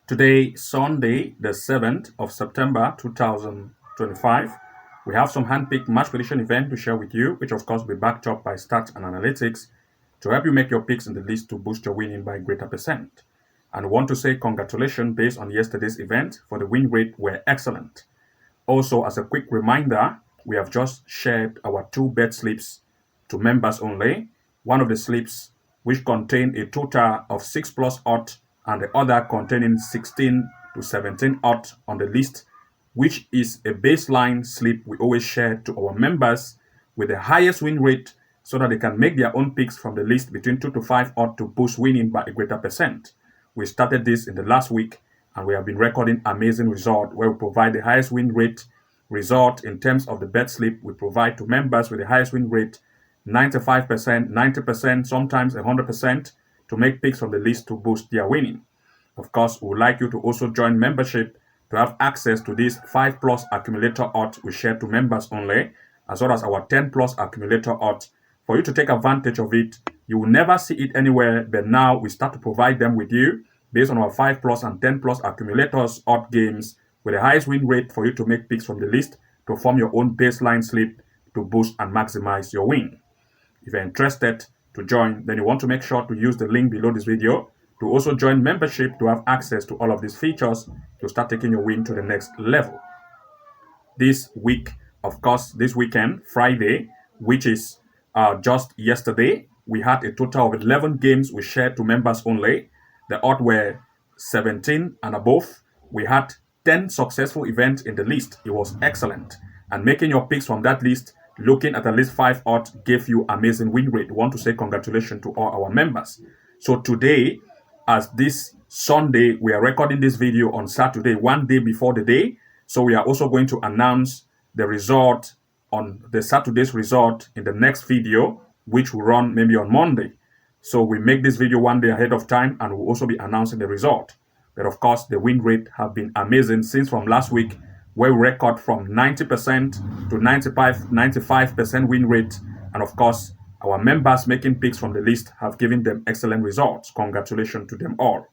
Today, Sunday, the 7th of September 2025, we have some hand-picked match prediction event to share with you, which of course will be backed up by stats and analytics to help you make your picks in the list to boost your winning by a greater percent. And I want to say congratulations based on yesterday's event for the win rate were excellent. Also, as a quick reminder, we have just shared our 2 bet slips to members only. One of the slips which contain a total of 6 plus odds and the other containing 16 to 17 odds on the list, which is a baseline slip we always share to our members with the highest win rate so that they can make their own picks from the list between 2 to 5 odds to boost winning by a greater percent. We started this in the last week and we have been recording amazing result where we provide the highest win rate result in terms of the bet slip we provide to members with the highest win rate, 95%, 90%, sometimes 100% to make picks from the list to boost their winning. Of course, we would like you to also join membership to have access to these 5 plus accumulator odds we share to members only, as well as our 10 plus accumulator odds. For you to take advantage of it, you will never see it anywhere, but now we start to provide them with you based on our 5 plus and 10 plus accumulators odd games with the highest win rate for you to make picks from the list to form your own baseline slip to boost and maximize your win. If you're interested to join, then you want to make sure to use the link below this video to also join membership to have access to all of these features to start taking your win to the next level. This week, of course, this weekend, Friday, which is just yesterday, we had a total of 11 games we shared to members only. The odds were 17 and above. We had 10 successful events in the list. It was excellent. And making your picks from that list, looking at least 5 odds, gave you amazing win rate. We want to say congratulations to all our members. So today, as this Sunday, we are recording this video on Saturday, one day before the day. So we are also going to announce the result on the Saturday's result in the next video, which will run maybe on Monday. So we make this video one day ahead of time and we'll also be announcing the result. But of course, the win rate have been amazing since from last week, where we record from 90% to 95% win rate. And of course, our members making picks from the list have given them excellent results. Congratulations to them all.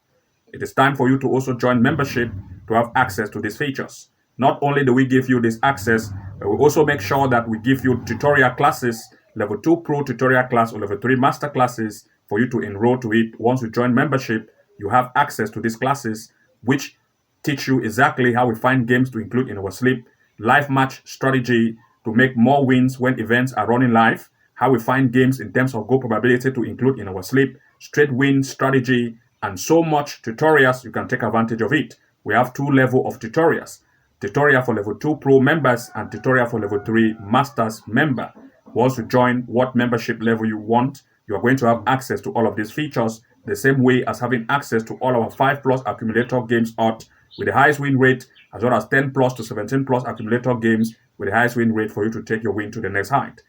It is time for you to also join membership to have access to these features. Not only do we give you this access, but we also make sure that we give you tutorial classes, level 2 pro tutorial class or level 3 master classes for you to enroll to it. Once you join membership, you have access to these classes, which teach you exactly how we find games to include in our slip, live match strategy to make more wins when events are running live, how we find games in terms of goal probability to include in our slip, straight win strategy, and so much tutorials you can take advantage of it. We have 2 levels of tutorials. Tutorial for level 2 pro members and tutorial for level 3 masters member. Once you join what membership level you want, you are going to have access to all of these features the same way as having access to all our 5 plus accumulator games odds with the highest win rate, as well as 10 plus to 17 plus accumulator games with the highest win rate for you to take your win to the next height.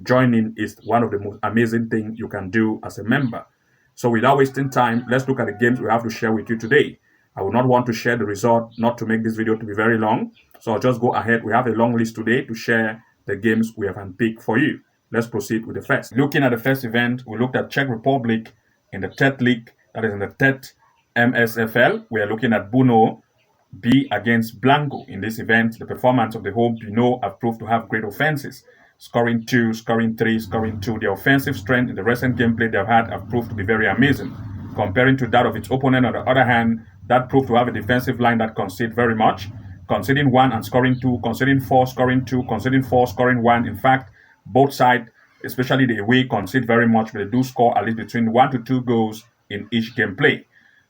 Joining is one of the most amazing things you can do as a member. So without wasting time, let's look at the games we have to share with you today. I will not want to share the result, not to make this video to be very long. So I'll just go ahead. We have a long list today to share the games we have handpicked for you. Let's proceed with the first. Looking at the first event, we looked at Czech Republic in the third league, that is in the third MSFL. We are looking at Brno B against Blansko. In this event, the performance of the home Brno have proved to have great offenses. Scoring 2, scoring 3, scoring 2. The offensive strength in the recent gameplay they've had have proved to be very amazing. Comparing to that of its opponent, on the other hand, that proved to have a defensive line that concede very much. Conceding 1 and scoring 2, conceding 4, scoring 2, conceding 4, scoring 1. In fact, both sides, especially the away, concede very much, but they do score at least between 1 to 2 goals in each gameplay.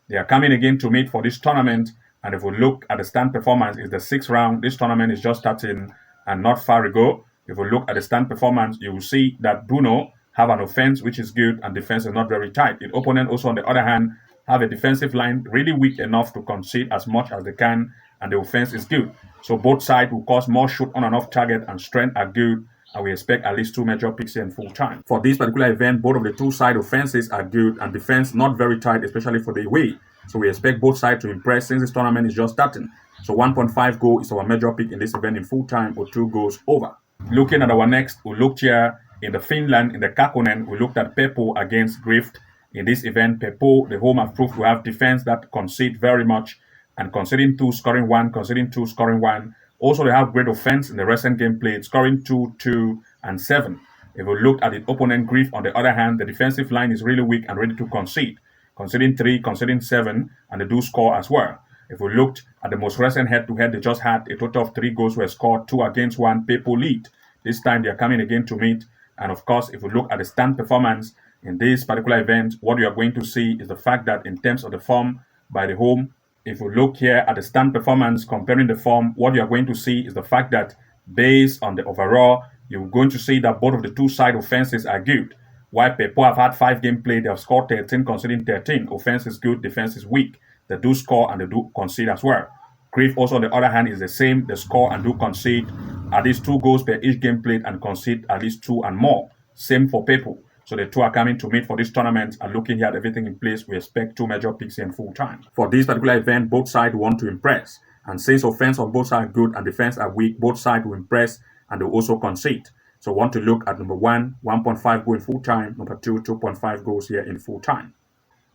They are coming again to meet for this tournament, and if we look at the stand performance, it's the 6th round. This tournament is just starting and not far ago. If we look at the stand performance, you will see that Brno have an offense which is good and defense is not very tight. The opponent also, on the other hand, have a defensive line really weak enough to concede as much as they can, and the offense is good. So both sides will cause more shoot on and off target, and strength are good, and we expect at least 2 major picks in full time. For this particular event, both of the 2 side offenses are good and defense not very tight, especially for the away. So we expect both sides to impress since this tournament is just starting. So 1.5 goal is our major pick in this event in full time, or 2 goals over. Looking at our next, we looked here in the Finland, in the Kakkonen, we looked at Pepo against Grifk. In this event, Pepo, the home have proved to have defense that concede very much, and conceding 2, scoring 1, conceding 2, scoring 1. Also, they have great offense in the recent game played, scoring 2, 2, and 7. If we look at the opponent Grifk, on the other hand, the defensive line is really weak and ready to concede. Conceding 3, conceding 7, and they do score as well. If we looked at the most recent head-to-head, they just had a total of 3 goals were scored, 2 against 1, Pepo lead. This time they are coming again to meet. And of course, if we look at the stand performance in this particular event, what you are going to see is the fact that in terms of the form by the home, if we look here at the stand performance comparing the form, what you are going to see is the fact that based on the overall, you're going to see that both of the two side offenses are good. While Pepo have had 5 games played, they have scored 13, conceding 13. Offense is good, defense is weak. They do score and they do concede as well. Grifk also, on the other hand, is the same. They score and do concede at least 2 goals per each game played and concede at least 2 and more. Same for Pepo. So the two are coming to meet for this tournament, and looking here at everything in place, we expect 2 major picks in full time. For this particular event, both sides want to impress. And since offense on both sides are good and defense are weak, both sides will impress and they will also concede. So we want to look at number 1, 1.5 goal in full time. Number 2, 2.5 goals here in full time.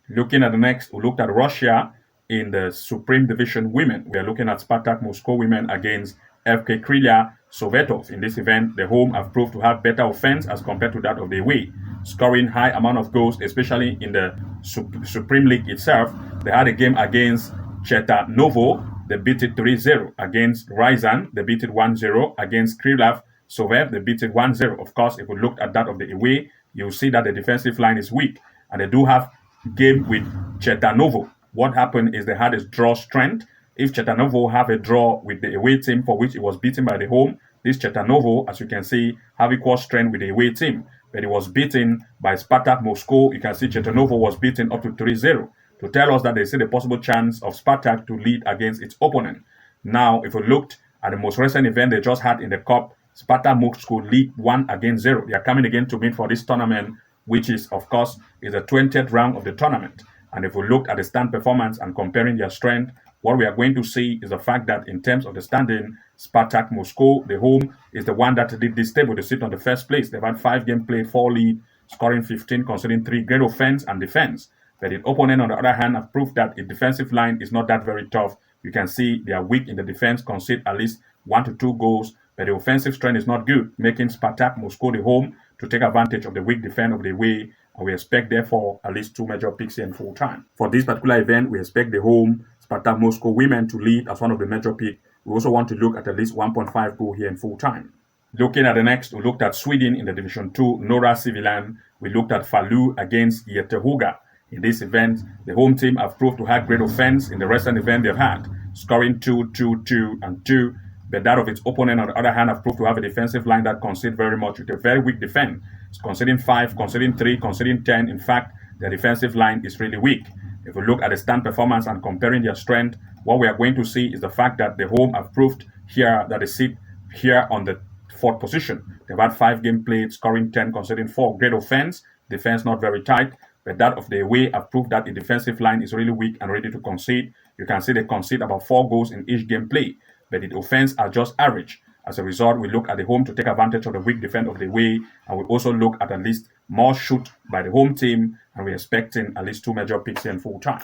Looking at the next, we looked at Russia in the Supreme Division women. We are looking at Spartak Moscow women against FK Krylya Sovetov. In this event, the home have proved to have better offense as compared to that of the away, scoring high amount of goals, especially in the Supreme League itself. They had a game against Chernovo. They beat it 3-0. Against Ryazan, they beat it 1-0. Against Krylya Sovetov, they beat it 1-0. Of course, if we look at that of the away, you'll see that the defensive line is weak. And they do have game with Chernovo. What happened is they had a draw strength. If Chernovo have a draw with the away team for which it was beaten by the home, this Chernovo, as you can see, have equal strength with the away team. But it was beaten by Spartak Moscow. You can see Chernovo was beaten up to 3-0 to tell us that they see the possible chance of Spartak to lead against its opponent. Now, if we looked at the most recent event they just had in the cup, Spartak Moscow lead 1-0. They are coming again to meet for this tournament, which is, of course, is the 20th round of the tournament. And if we look at the stand performance and comparing their strength, what we are going to see is the fact that in terms of the standing, Spartak Moscow, the home, is the one that did this table to sit on the first place. They've had 5 games played, 4 lead, scoring 15, conceding 3, great offense and defense. But the opponent, on the other hand, have proved that the defensive line is not that very tough. You can see they are weak in the defense, concede at least 1 to 2 goals, but the offensive strength is not good, making Spartak Moscow the home to take advantage of the weak defense of the away. And we expect, therefore, at least 2 major picks in full time. For this particular event, we expect the home Spartak Moscow women to lead as one of the major picks. We also want to look at least 1.5 goal here in full time. Looking at the next, we looked at Sweden in the Division 2, Norra Sivilan. We looked at Falu against Ytterhogdal. In this event, the home team have proved to have great offense in the recent event they've had, scoring 2, 2, 2, and 2. But that of its opponent, on the other hand, have proved to have a defensive line that concede very much with a very weak defense. It's conceding 5, conceding 3, conceding 10. In fact, their defensive line is really weak. If we look at the stand performance and comparing their strength, what we are going to see is the fact that the home have proved here that they sit here on the 4th position. They've had 5 games played, scoring 10, conceding 4. Great offense, defense not very tight. But that of the away have proved that the defensive line is really weak and ready to concede. You can see they concede about 4 goals in each game play, but the offense are just average. As a result, we look at the home to take advantage of the weak defense of the away, and we also look at least more shoot by the home team, and we're expecting at least 2 major picks in full time.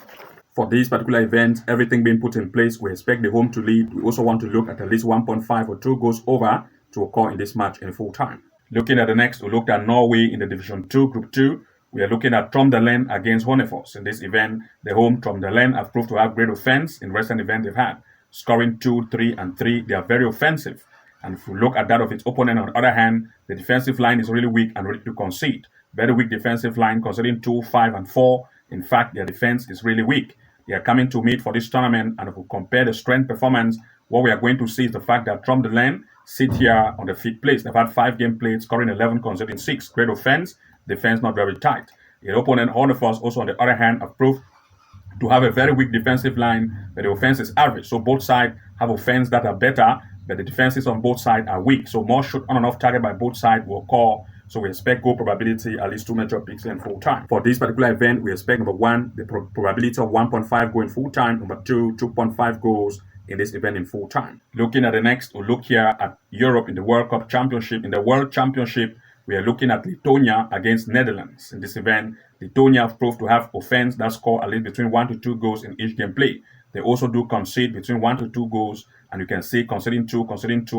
For this particular event, everything being put in place, we expect the home to lead. We also want to look at least 1.5 or 2 goals over to occur in this match in full time. Looking at the next, we looked at Norway in the Division 2, Group 2. We are looking at Tromsdalen against Honefoss. In this event, the home Tromsdalen have proved to have great offense in recent event they've had, scoring 2, 3, and 3. They are very offensive. And if we look at that of its opponent, on the other hand, the defensive line is really weak and ready to concede. Very weak defensive line, conceding 2, 5, and 4. In fact, their defense is really weak. They are coming to meet for this tournament, and if we compare the strength performance, what we are going to see is the fact that Tromsdalen sit here on the 5th place. They've had 5 games played, scoring 11, conceding 6. Great offense, defense not very tight. The opponent, Honefoss, also on the other hand, have proved to have a very weak defensive line, but the offense is average. So both sides have offense that are better, but the defenses on both sides are weak. So more shot on and off target by both sides will occur. So we expect goal probability at least 2 major picks in full time. For this particular event, we expect number 1, the probability of 1.5 goal in full time. Number 2, 2.5 goals in this event in full time. Looking at the next, we'll look here at Europe in the World Cup Championship. In the World Championship, we are looking at Lithuania against Netherlands. In this event, Lithuania have proved to have offense that score at least between 1 to 2 goals in each game play. They also do concede between 1 to 2 goals, and you can see conceding 2,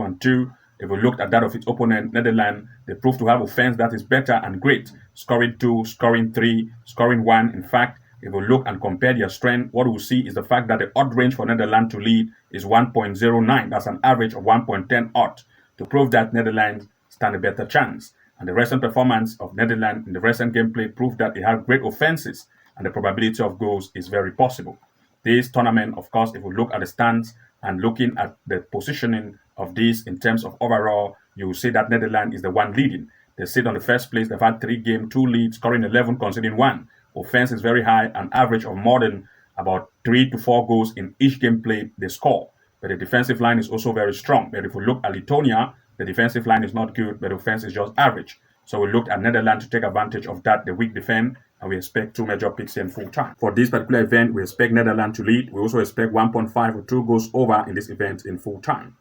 and 2. If we looked at that of its opponent, Netherlands, they prove to have offense that is better and great, scoring 2, scoring 3, scoring 1. In fact, if we look and compare their strength, what we'll see is the fact that the odd range for Netherlands to lead is 1.09. That's an average of 1.10 odd, to prove that Netherlands stand a better chance. And the recent performance of Netherlands in the recent gameplay proved that it had great offenses, and the probability of goals is very possible. This tournament, of course, if we look at the stands and looking at the positioning of this in terms of overall, you will see that Netherlands is the one leading. They sit on the first place. They've had 3 games, 2 leads, scoring 11, conceding 1. Offense is very high, an average of more than about 3 to 4 goals in each game played they score. But the defensive line is also very strong. But if we look at Lithuania, the defensive line is not good, but the offense is just average. So we looked at Netherlands to take advantage of that, the weak defense, and we expect 2 major picks here in full time. For this particular event, we expect Netherlands to lead. We also expect 1.5 or 2 goals over in this event in full time.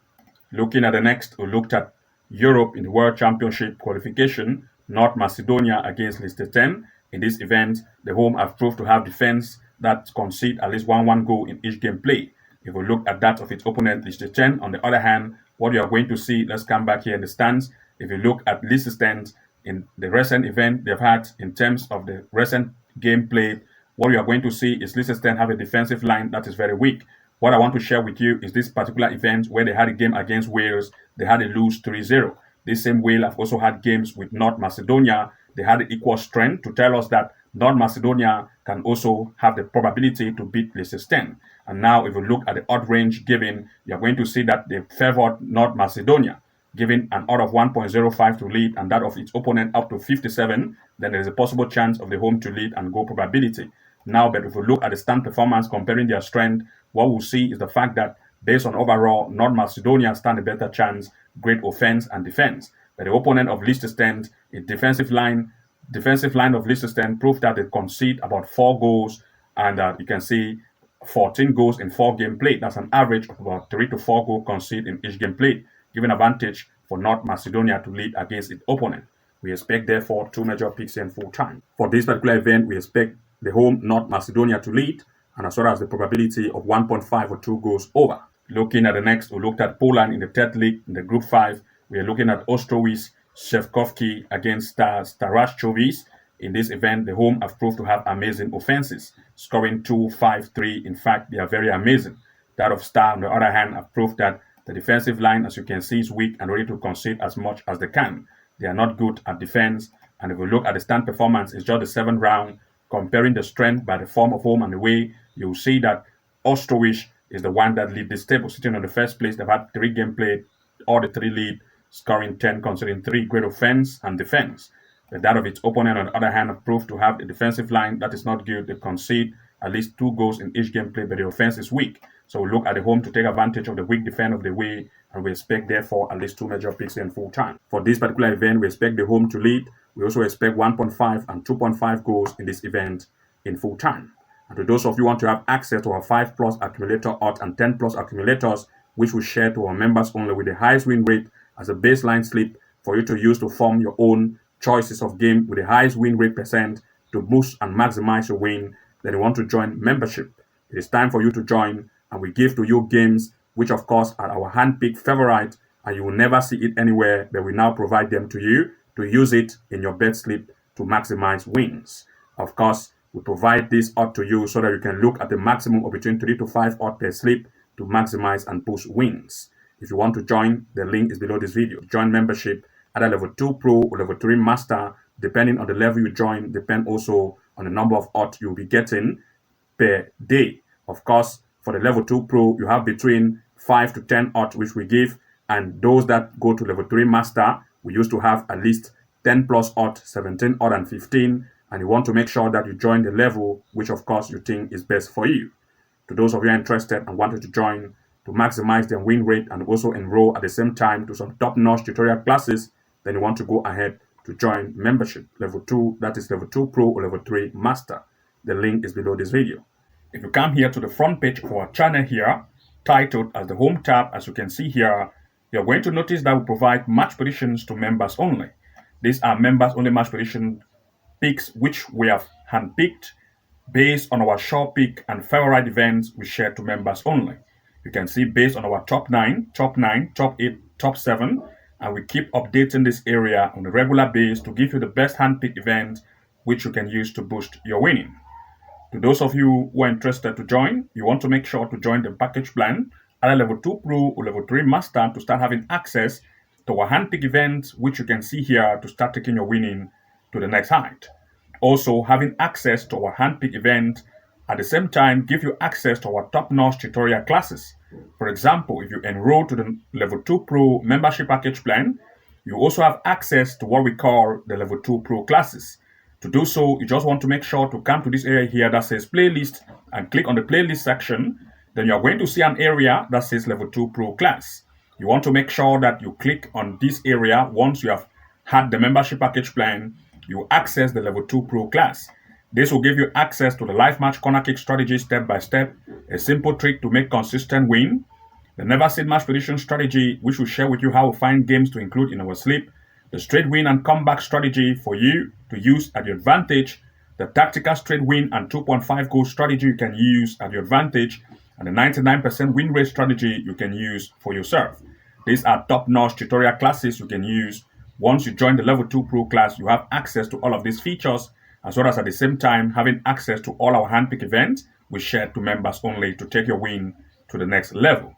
Looking at the next, we looked at Europe in the World Championship qualification, North Macedonia against Liechtenstein. In this event, the home have proved to have defense that concede at least 1-1 goal in each game played. If we look at that of its opponent, Liechtenstein, on the other hand, what you are going to see, let's come back here in the stands. If you look at Liechtenstein in the recent event they've had in terms of the recent game played, what you are going to see is Liechtenstein have a defensive line that is very weak. What I want to share with you is this particular event where they had a game against Wales, they had a lose 3-0. This same Wales have also had games with North Macedonia. They had equal strength to tell us that North Macedonia can also have the probability to beat Liechtenstein. And now if you look at the odd range given, you're going to see that they favored North Macedonia, giving an odd of 1.05 to lead and that of its opponent up to 57, then there is a possible chance of the home to lead and goal probability. Now, but if we look at the stand performance comparing their strength, what we'll see is the fact that based on overall, North Macedonia stand a better chance, great offense and defense. But the opponent of Liechtenstein, its defensive line of Liechtenstein proved that they concede about 4 goals, and you can see 14 goals in 4 games played. That's an average of about 3 to 4 goals conceded in each game played, giving advantage for North Macedonia to lead against its opponent. We expect, therefore, 2 major picks in full time. For this particular event, we expect the home North Macedonia to lead, and as well as the probability of 1.5 or 2 goals over. Looking at the next, we looked at Poland in the third league in the Group 5. We are looking at Ostrowiec, Szewkowski against Starachowice. In this event, the home have proved to have amazing offenses, scoring 2, 5, 3. In fact, they are very amazing. That of Star, on the other hand, have proved that the defensive line, as you can see, is weak and ready to concede as much as they can. They are not good at defense. And if we look at the stand performance, it's just the 7th round. Comparing the strength by the form of home and away, you will see that Ostrowiec is the one that lead this table, sitting on the first place. They've had 3 games played, all the 3 lead, scoring 10, considering 3 great offense and defense. But that of its opponent, on the other hand, have proved to have a defensive line that is not good. They concede at least 2 goals in each game played, but the offense is weak. So we look at the home to take advantage of the weak defense of the way, and we expect, therefore, at least 2 major picks in full time. For this particular event, we expect the home to lead. We also expect 1.5 and 2.5 goals in this event in full time. And to those of you who want to have access to our 5+ accumulator odds and 10+ accumulators, which we share to our members only with the highest win rate as a baseline slip for you to use to form your own choices of game with the highest win rate percent to boost and maximize your win, then you want to join membership. It is time for you to join, and we give to you games which of course are our hand-picked favorite, and you will never see it anywhere, but we now provide them to you to use it in your bet slip to maximize wins. Of course, we provide this odd to you so that you can look at the maximum of between 3 to 5 odd per slip to maximize and boost wins. If you want to join, the link is below this video. Join membership either level 2 Pro or level 3 Master, depending on the level you join, depend also on the number of odds you'll be getting per day. Of course, for the level 2 Pro, you have between 5 to 10 odds which we give, and those that go to level 3 Master, we used to have at least 10+ odds, 17 odd and 15, and you want to make sure that you join the level which of course you think is best for you. To those of you interested and wanted to join to maximize their win rate and also enroll at the same time to some top-notch tutorial classes, then you want to go ahead to join membership level 2, that is level 2 Pro or level 3 Master. The link is below this video. If you come here to the front page of our channel here, titled as the Home tab, as you can see here, you're going to notice that we provide match predictions to members only. These are members only match prediction picks which we have handpicked based on our short pick and favorite events we share to members only. You can see based on our top 9, top 8, top 7, and we keep updating this area on a regular basis to give you the best hand-picked event which you can use to boost your winning. To those of you who are interested to join, you want to make sure to join the package plan, either level 2 Pro or level 3 Master, to start having access to our hand-picked events, which you can see here to start taking your winning to the next height. Also, having access to our hand-picked event at the same time give you access to our top-notch tutorial classes. For example, if you enroll to the level 2 Pro membership package plan, you also have access to what we call the level 2 Pro classes. To do so, you just want to make sure to come to this area here that says playlist and click on the playlist section. Then you're going to see an area that says level 2 Pro class. You want to make sure that you click on this area once you have had the membership package plan. You access the level 2 Pro class. This will give you access to the live match corner kick strategy step by step, a simple trick to make consistent win, the never sit match prediction strategy, which will share with you how to find games to include in our sleep, the straight win and comeback strategy for you to use at your advantage, the tactical straight win and 2.5 goal strategy you can use at your advantage, and the 99% win rate strategy you can use for yourself. These are top-notch tutorial classes you can use. Once you join the level 2 Pro class, you have access to all of these features, as well as at the same time having access to all our handpick events we share to members only to take your win to the next level.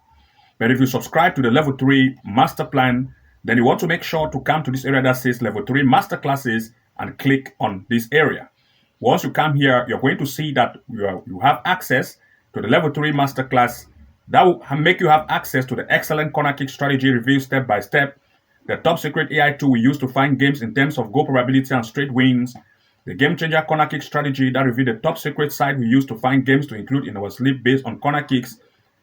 But if you subscribe to the level 3 master plan, then you want to make sure to come to this area that says level 3 master classes and click on this area. Once you come here, you're going to see that you have access to the level 3 master class. That will make you have access to the excellent corner kick strategy review step by step, the top secret AI tool we use to find games in terms of goal probability and straight wins, the game changer corner kick strategy that reveals the top secret site we use to find games to include in our sleep based on corner kicks,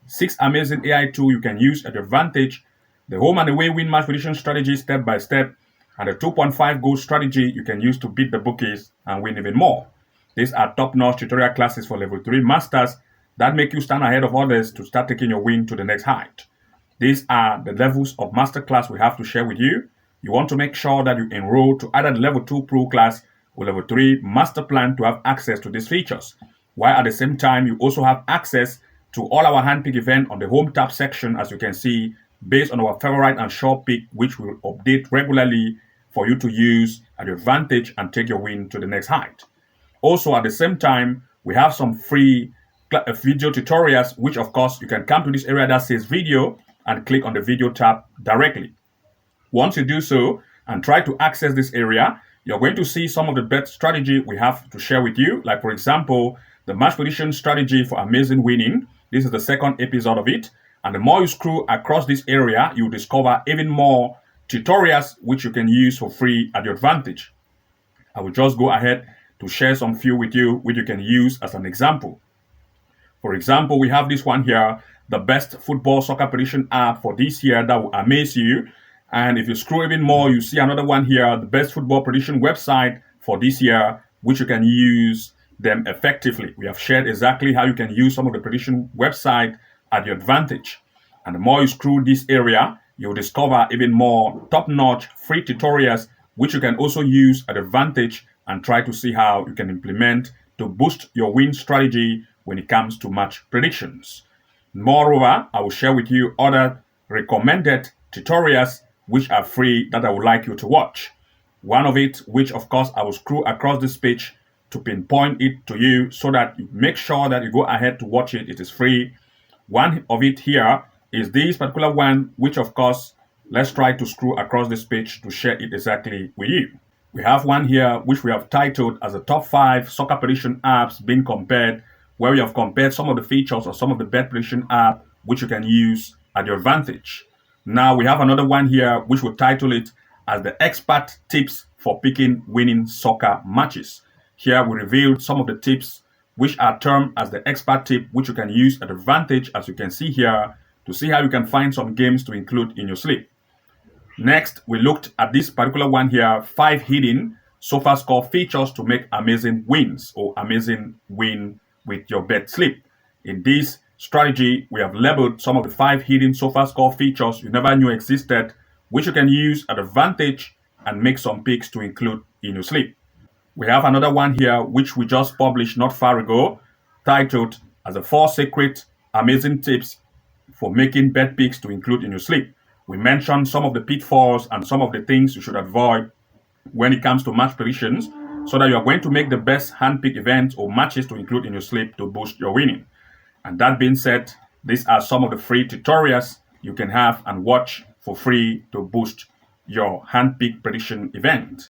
6 amazing AI tools you can use at your advantage, the home and away win match prediction strategy step by step, and the 2.5 goal strategy you can use to beat the bookies and win even more. These are top-notch tutorial classes for level 3 masters that make you stand ahead of others to start taking your win to the next height. These are the levels of masterclass we have to share with you. You want to make sure that you enroll to either the level 2 Pro class or level 3 master plan to have access to these features, while at the same time you also have access to all our handpick event on the home tab section, as you can see, based on our favorite and short pick, which we will update regularly for you to use at your advantage and take your win to the next height. Also, at the same time, we have some free video tutorials, which of course you can come to this area that says video and click on the video tab directly. Once you do so and try to access this area, you're going to see some of the best strategy we have to share with you. Like, for example, the match prediction strategy for amazing winning. This is the second episode of it. And the more you scroll across this area, you'll discover even more tutorials which you can use for free at your advantage. I will just go ahead to share some few with you, which you can use as an example. For example, we have this one here, the best football soccer prediction app for this year that will amaze you. And if you scroll even more, you see another one here, the best football prediction website for this year, which you can use them effectively. We have shared exactly how you can use some of the prediction website at your advantage. And the more you scroll this area, you'll discover even more top-notch free tutorials, which you can also use at advantage and try to see how you can implement to boost your win strategy when it comes to match predictions. Moreover, I will share with you other recommended tutorials which are free that I would like you to watch. One of it, which of course I will scroll across this page to pinpoint it to you so that you make sure that you go ahead to watch it. It is free. One of it here is this particular one, which of course, let's try to scroll across this page to share it exactly with you. We have one here which we have titled as the top 5 soccer prediction apps being compared, where we have compared some of the features of some of the bet prediction app which you can use at your advantage. Now we have another one here which will title it as the expert tips for picking winning soccer matches. Here we revealed some of the tips which are termed as the expert tip, which you can use at advantage, as you can see here, to see how you can find some games to include in your slip. Next, we looked at this particular one here, 5 hidden Sofascore features to make amazing wins or amazing win with your bet slip. In this strategy, we have labeled some of the 5 hidden Sofascore features you never knew existed, which you can use at advantage and make some picks to include in your slip. We have another one here which we just published not far ago, titled as the 4 secret amazing tips for making bet picks to include in your sleep. We mentioned some of the pitfalls and some of the things you should avoid when it comes to match predictions, so that you are going to make the best handpick events or matches to include in your sleep to boost your winning. And that being said, these are some of the free tutorials you can have and watch for free to boost your handpick prediction event.